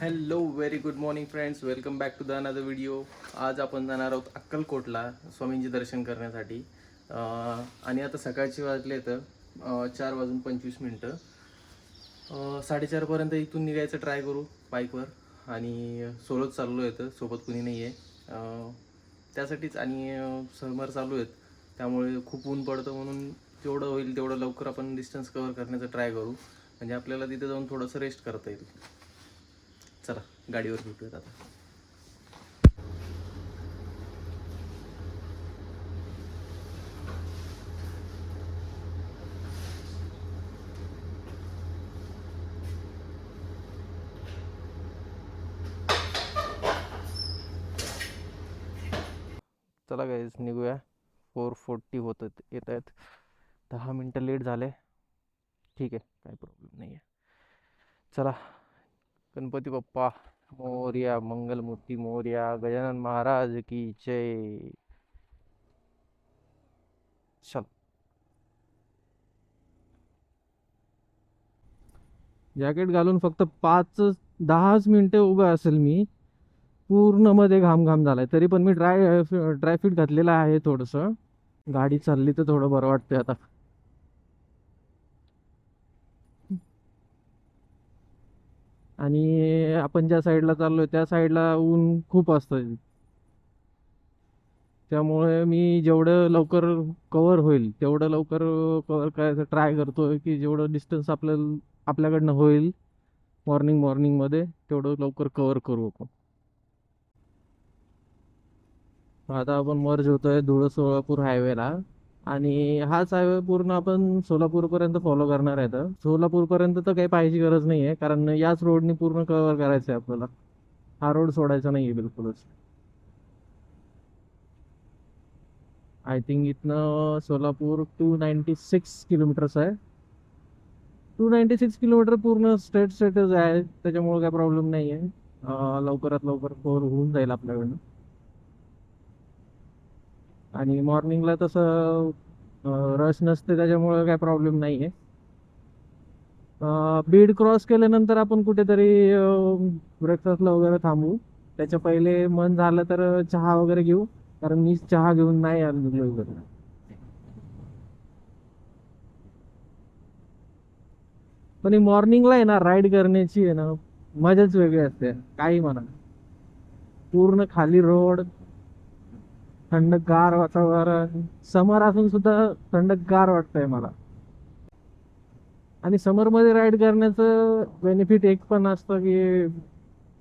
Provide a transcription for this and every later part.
Hello very good morning friends, welcome back to the another video. आज आपण जाणार आहोत अक्कलकोटला स्वामींचे दर्शन करण्यासाठी. आणि आता सकाळचे वाजले तर 4:25. 4:30पर्यंत इथून निघायचं ट्राय करू बाईकवर. आणि सोलोच चाललो आहे, तर सोबत कुणी नाही आहे त्यासाठीच. आणि समर चालू आहेत त्यामुळे खूप ऊन पडतं, म्हणून जेवढं होईल तेवढं लवकर आपण डिस्टन्स कव्हर करण्याचा ट्राय करू, म्हणजे आपल्याला तिथे जाऊन थोडंसं रेस्ट करता येईल. चला गाडीवर भेटूयात आता. चला गाईज निघूया. 4:40 होत येत आहेत. 10 मिनटं लेट झाले. ठीक आहे, काही प्रॉब्लेम नाही आहे. चला. गणपती बाप्पा मोरया, मंगलमूर्ती मोरया, गजानन महाराज की जय. चल. जॅकेट घालून फक्त 5-10 मिनिटे उभं असेल मी. पूर्ण मध्ये घाम घाम झालाय, तरी पण मी ड्रायफिट घातलेलं आहे थोडंसं. गाडी चालली तर थोडं बरं वाटतंय आता. आणि आपण ज्या साईडला चाललोय त्या साईडला ऊन खूप असतं, त्यामुळे मी जेवढं लवकर कव्हर होईल तेवढं लवकर कव्हर करायचं ट्राय करतोय, की जेवढं डिस्टन्स आपल्याकडनं होईल मॉर्निंगमध्ये तेवढं लवकर कव्हर करू आपण. आता आपण मर्ज होतोय धुळं सोलापूर हायवेला. आणि हाच हायवे पूर्ण आपण सोलापूर पर्यंत फॉलो करणार आहे. तर सोलापूर पर्यंत तर काही पाहायची गरज नाही आहे, कारण याच रोडनी पूर्ण कव्हर करायचं आहे आपल्याला. हा रोड सोडायचा नाही आहे बिलकुलच. आय थिंक इथनं सोलापूर 296 किलोमीटर्स आहे. 296 किलोमीटर पूर्ण स्ट्रेटच आहे, त्याच्यामुळे काय प्रॉब्लेम नाही आहे. लवकरात लवकर कव्हर होऊन जाईल आपल्याकडनं. आणि मॉर्निंगला तसं रश नसते, त्याच्यामुळे काय प्रॉब्लेम नाही आहे. बीड क्रॉस केल्यानंतर आपण कुठेतरी ब्रेकफास्टला वगैरे थांबू. त्याच्या पहिले मन झालं तर चहा वगैरे घेऊ, कारण मी चहा घेऊन नाही आलो वगैरे. पण मॉर्निंगला आहे ना, राईड करण्याची आहे ना मजाच वेगळी असते. काही म्हणा, पूर्ण खाली रोड, थंडगार वातावरण. समर असून सुद्धा थंडगार वाटतंय मला. आणि समरमध्ये राईड करण्याचं बेनिफिट एक पण असतं, की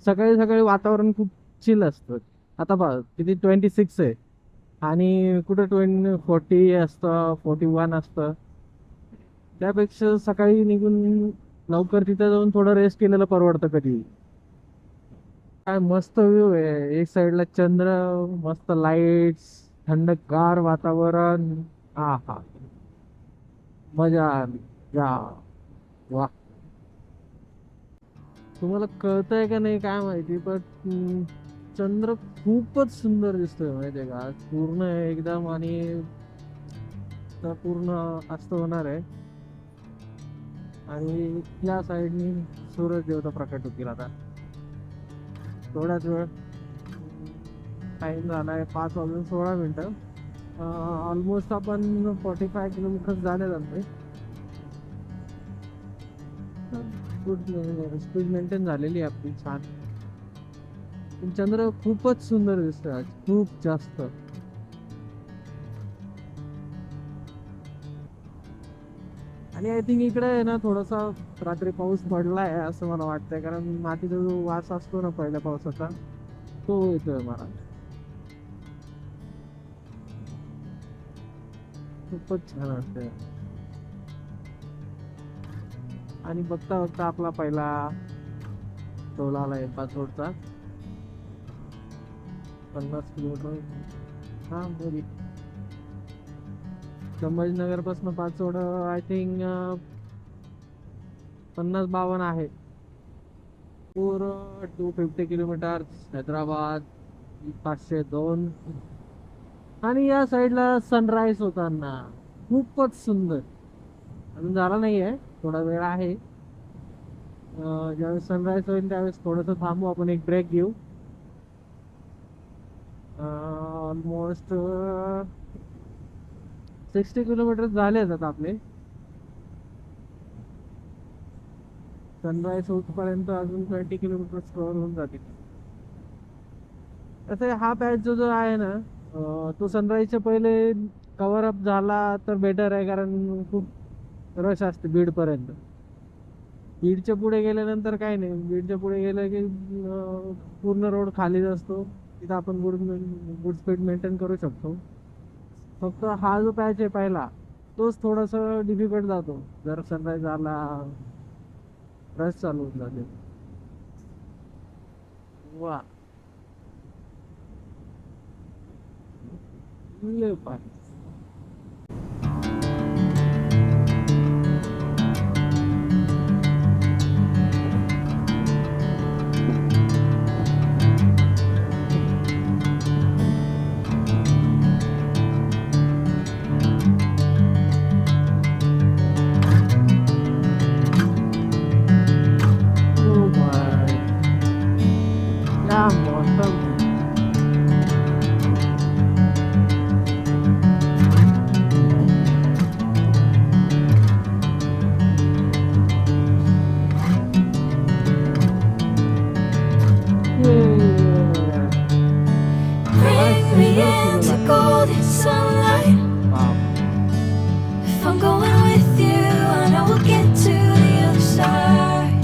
सकाळी सकाळी वातावरण खूप चिल असतं. आता पहा किती 26 आहे, आणि कुठं 40 असतं, 41 असतं. त्यापेक्षा सकाळी निघून लवकर तिथे जाऊन थोडं रेस्ट केलेलं परवडतं कधी. काय मस्त व्ह्यू आहे, एक साइडला चंद्र, मस्त लाईट्स, थंडगार वातावरण. हा हा, मजा आली. या वा. तुम्हाला कळतंय का नाही काय माहिती, पण चंद्र खूपच सुंदर दिसतोय माहितीये का आज पूर्ण एकदम. आणि तर पूर्ण अस्त होणार आहे, आणि या साईडनी सूरज देवता प्रकट होतील आता थोड्याच वेळ. टाइम झालाय 5:16. ऑलमोस्ट आपण 45 किलोमीटर झाले जातोय. गुड स्पीड मेंटेन झालेली आहे आपली छान. पण चंद्र खूपच सुंदर दिसतोय आज, खूप जास्त. आणि आय थिंक इकडे आहे ना थोडासा रात्री पाऊस पडलाय असं मला वाटतंय, कारण मातीचा जो वास असतो ना पहिल्या पावसाचा, तो येतोय मला. खूपच छान वाटतंय. आणि बघता बघता आपला पहिला टोल आलाय पाचोडचा. 50 किलोमीटर. हा मेबी संभाजीनगर पासून पाचोड आय थिंक 50-52 आहे. पूर्ण 250 किलोमीटर. हैदराबाद 502. आणि या साईडला सनराईज होताना खूपच सुंदर. अजून झाला नाहीये, थोडा वेळ आहे. ज्यावेळेस सनराईज होईल त्यावेळेस थोडंसं थांबू, आपण एक ब्रेक घेऊ. ऑलमोस्ट 60 किलोमीटर झाले आहेत आता आपले. सनराईज होतपर्यंत अजून 20 किलोमीटर कव्हर होऊन जातील. तसं हा पॅच जो आहे ना, तो सनराईजच्या पहिले कव्हर अप झाला तर बेटर आहे, कारण खूप रश असते बीडपर्यंत. बीडच्या पुढे गेल्यानंतर काय नाही, बीडच्या पुढे गेलं की पूर्ण रोड खालीच असतो. तिथं आपण गुड स्पीड मेंटेन करू शकतो. फक्त हा जो पॅच आहे पहिला, तोच थोडासा डिफिकल्ट जातो जर सनराईज आला, रश चालू होऊन जाते. वा, लय पाय. Oh my, क्या मौसम. Yeah. काय Bring me सुंदर into फुलं लागली. golden sunlight. Wow. If I'm going with you, I know we'll get to the other side.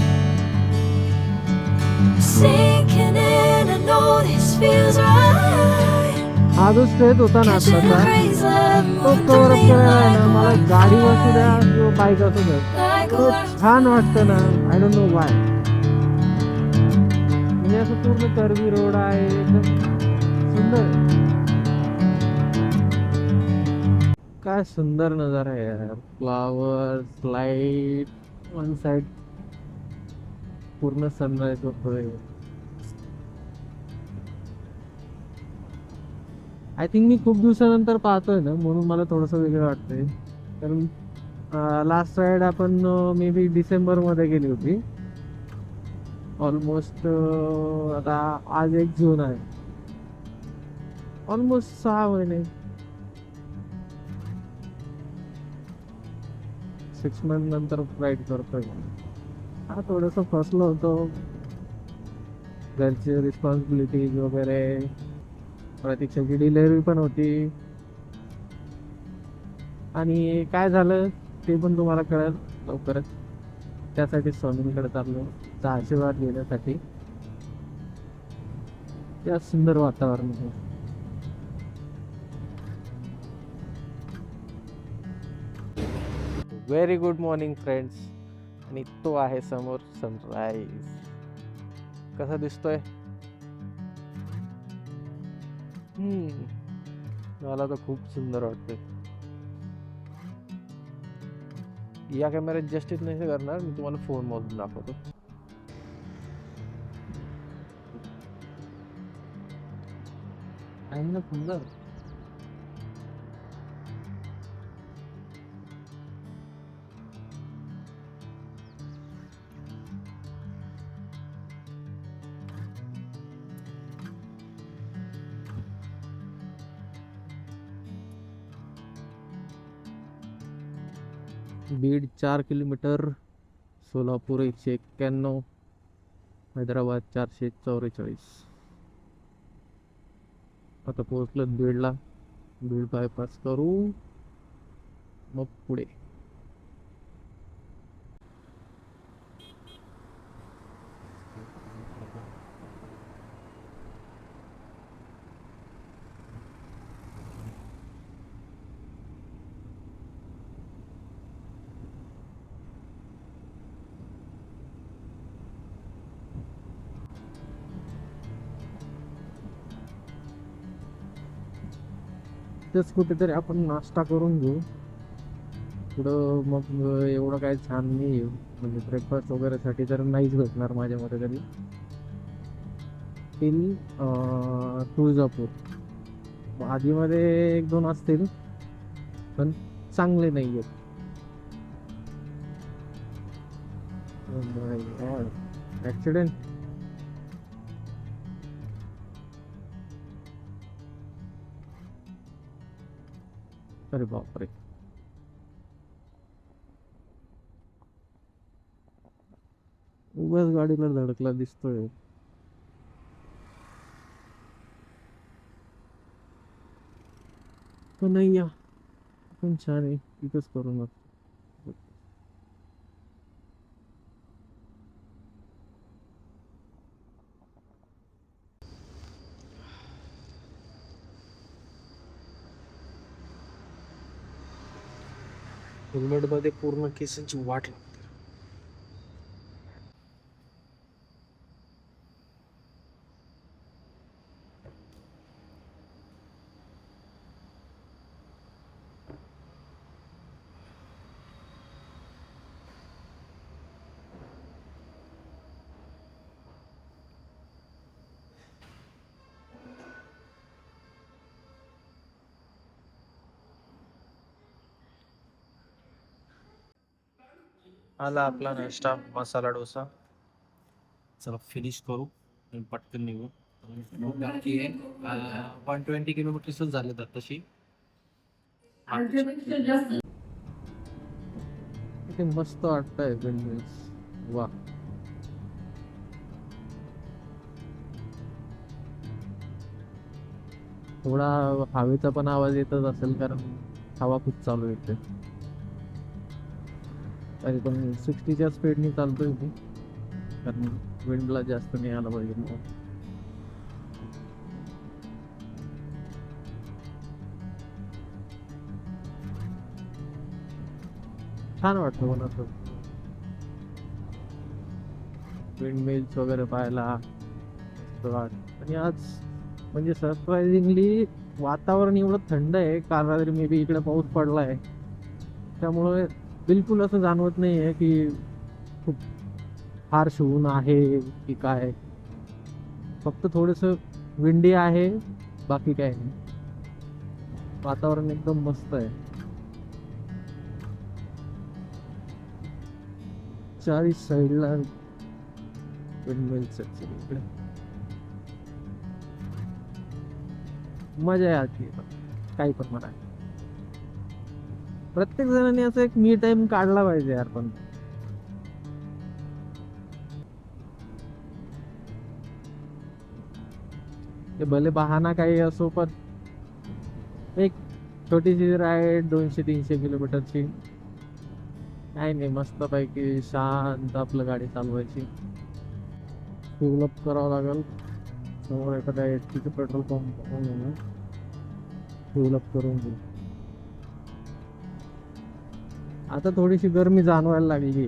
Sinking in, I know this feels right. हा जो स्ट्रेच होता ना Catching a आत्ताचा, breeze, love तो moving cover through up me करायला आहे ना, like मला a गाडी असू द्या wildfire. किंवा बाईक असू द्या, Like a तो छान वाटतं ना. I don't know Y. म्हणजे असं पूर्ण कर्वी रोड आहे, एकदम सुंदर आहे. काय सुंदर नजारा आहे यार. फ्लावर्स, लाईट, वन साइड पूर्ण सनराईज होतोय. आय थिंक मी खूप दिवसानंतर पाहतोय ना, म्हणून मला थोडंसं वेगळं वाटतंय. कारण लास्ट राईड आपण मे बी डिसेंबरमध्ये गेली होती. ऑलमोस्ट आता आज 1 जून आहे. ऑलमोस्ट 6 महिने, 6 मंथ नंतर राईड करतोय. हा थोडंसं फसलो होतो, घरची रिस्पॉन्सिबिलिटीज वगैरे, प्रतीक्षाची डिलिव्हरी पण होती, आणि काय झालं ते पण तुम्हाला कळेल लवकरच. त्यासाठी स्वामींकडे चाललो, चा आशीर्वाद घेण्यासाठी या सुंदर वातावरणात. Very good morning friends. आणि तो आहे समोर सनराईज. कसा दिसतोय? मला तर खूप सुंदर वाटतंय. या कॅमेऱ्यात जस्टिस नाही करणार, मी तुम्हाला फोन मधून दाखवतो. आहे ना सुंदर. बीड 4 किलोमीटर, सोलापूर 191, हैदराबाद 444. आता पोहोचलं बीडला. बीड बायपास करू, मग पुढे. तेच कुठेतरी आपण नाश्ता करून घेऊ पुढं. मग एवढं काय छान नाही आहे, म्हणजे ब्रेकफास्ट वगैरेसाठी तर नाहीच भेटणार माझ्या मते तरी. टिल तुळजापूर आधीमध्ये 1-2 असतील, पण चांगले नाही आहेत. ऍक्सिडेंट. अरे बापरे. उगाच गाडीला धडकला दिसतोय. पण नाही या पण छान आहे तिथंच करू नका. हेल्मेट मध्ये पूर्ण केसांची वाट लागते. आला आपला नाश्ता मसाला डोसा. चला फिनिश करू आणि पटकन निघू. बाकी आहे 120 किलोमीटर्सच झाले तर तशी. किती मस्त वाटतंय वा. थोडा हवेचा पण आवाज येतच असेल कारण हवा खूप चालू येते. तरी पण 60च्या स्पीडनी चालतोय मी कारण विंडला जास्त नाही आला पाहिजे म्हणून. छान वाटतं मला असं विंड मिल्स वगैरे पाहायला मस्त वाटतं. आणि आज म्हणजे सरप्राइझिंगली वातावरण एवढं थंड आहे. काल रात्री मे बी इकडे पाऊस पडलाय त्यामुळे बिलकुल असं जाणवत नाही आहे की खूप हार्श ऊन आहे की काय. फक्त थोडस विंडी आहे बाकी काय नाही. वातावरण एकदम मस्त आहे. चारी साईडला विंडमिल्स आहेत सगळीकडे. मजा आहे आजची काही पण म्हणा. प्रत्येक जणांनी असं एक मी टाइम काढला पाहिजे यार. पण ते भले बहाना काही असो पण एक छोटीशी राईड 200-300 किलोमीटरची काही नाही मस्त पैकी शांत आपलं गाडी चालवायची. फ्यूल अप करावं लागेल. समोर एखाद्या एचपीचं पेट्रोल पंप फ्यूल अप करून घेऊ. आता थोडीशी गरमी जाणवायला लागली.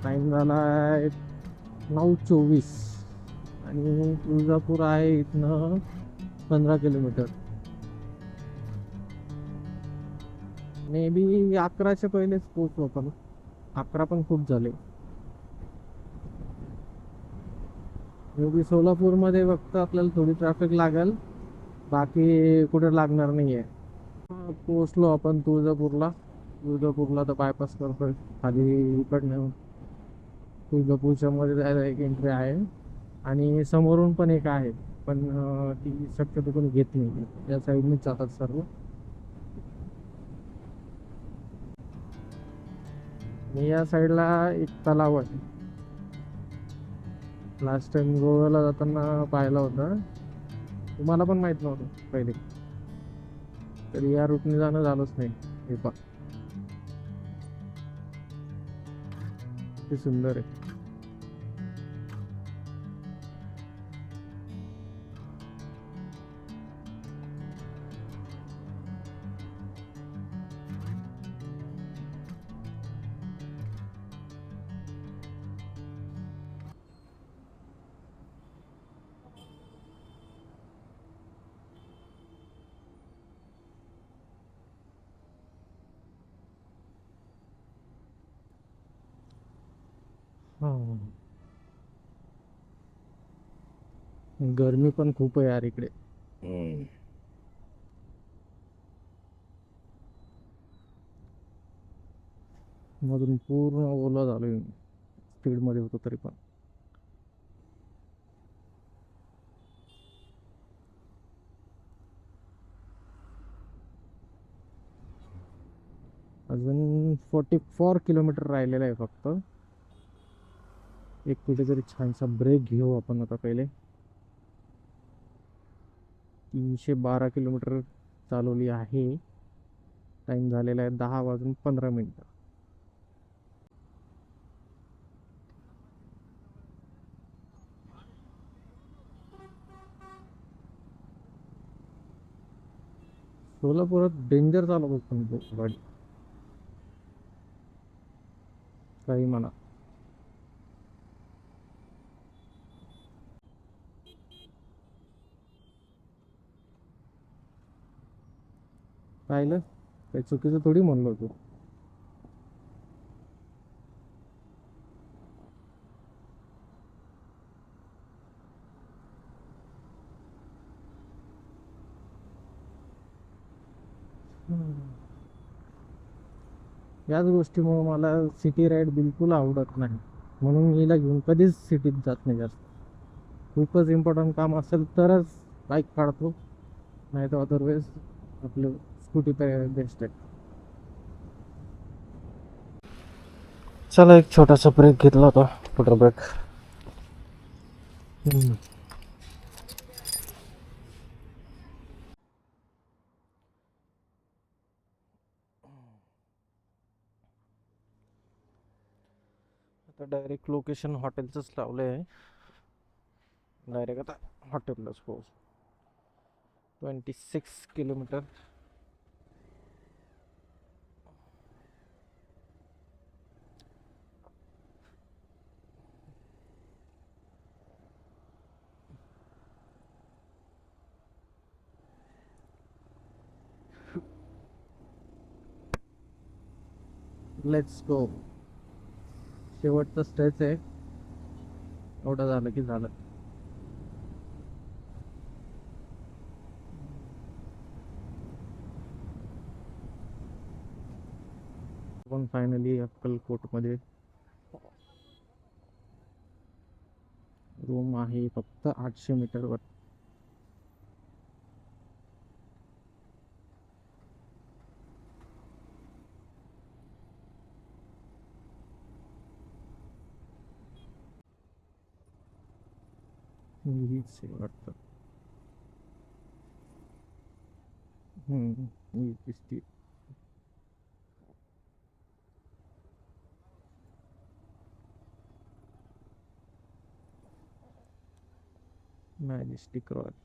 टाइम झाला 9:24 आणि तुळजापूर आहे इथनं 15 किलोमीटर. मे बी 11च्या पहिलेच पोहोचलो आपण. 11 पण खूप झाले. मे बी सोलापूरमध्ये फक्त आपल्याला थोडी ट्रॅफिक लागेल बाकी कुठे लागणार नाहीये. पोहोचलो आपण तुळजापूरला. तुळजापूरला तर बायपास करतोय खाली इकडनं. तुळजापूरच्या मध्ये जायला एक एंट्री आहे आणि समोरून पण एक आहे पण ती शक्यतो कोणी घेत नाही. या साईडनेच जातात सर्व. आणि या साईडला एक तलाव आहे. लास्ट टाइम गोव्याला जाताना पाहिला होता. तुम्हाला पण माहित नव्हतं पहिले तरी या रूटने जाणं झालंच नाही. हे पा किती सुंदर आहे. गरमी पण खूप आहे यार इकडे. मधून पूर्ण ओला झालोय, स्पीडमध्ये होतो तरी पण. अजून 44 किलोमीटर राहिलेलं आहे फक्त. एक कुठेतरी छानसा ब्रेक घेऊ आपण आता पहिले. 312 किलोमीटर चालवली आहे. टाइम झालेला आहे 10:15. सोलापुरात डेंजर चालवतो पण तो गाडी, काही म्हणा. पाहिलं, काही चुकीचं थोडी म्हणलो होतो. याच गोष्टीमुळे मला सिटी राईड बिलकुल आवडत नाही, म्हणून मी हिला घेऊन कधीच सिटीत जात नाही जास्त. खूपच इम्पॉर्टंट काम असेल तरच बाईक काढतो, नाही तर अदरवाईज आपलं स्कूटी बेस्ट आहे. चला, एक छोटासा ब्रेक घेतला होता, छोटा ब्रेक. आता डायरेक्ट लोकेशन हॉटेलचंच लावलं आहे. डायरेक्ट आता हॉटेललाच पोहोच. 26 किलोमीटर. Let's go. शेवटचा स्ट्रेच आहे, एवढं झालं की झालं. पण फायनली अक्कलकोटमध्ये रूम आहे फक्त 800 मीटरवर. हीच आहे वाटतं. ही दिसती. Majestic royal.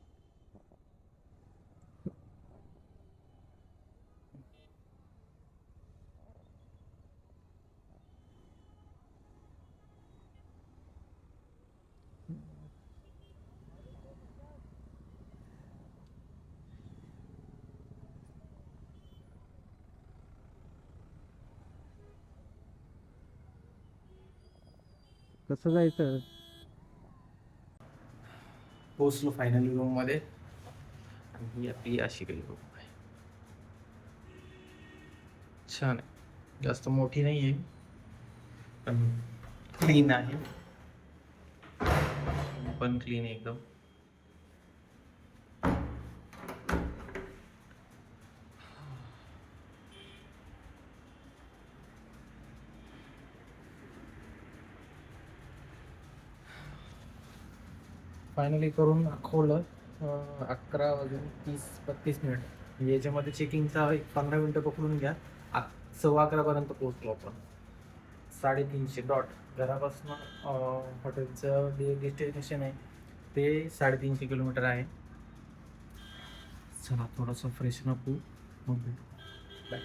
कसं जायचं? पोचलो फायनली रूम मध्ये, आणि ही आपली अशी काही रूम आहे. छान आहे, जास्त मोठी नाही आहे पण क्लीन आहे. पण क्लीन आहे एकदम. फायनली करून दाखवलं. 11:30-32. याच्यामध्ये चेकिंगचा एक 15 मिनटं पकडून घ्या. 11:15 पोहोचलो आपण. 350 डॉट. घरापासून हॉटेलचं जे डेस्टिनेशन आहे ते 350 किलोमीटर आहे. चला, थोडंसं फ्रेशन अप होऊ, मग भेटू. बाय.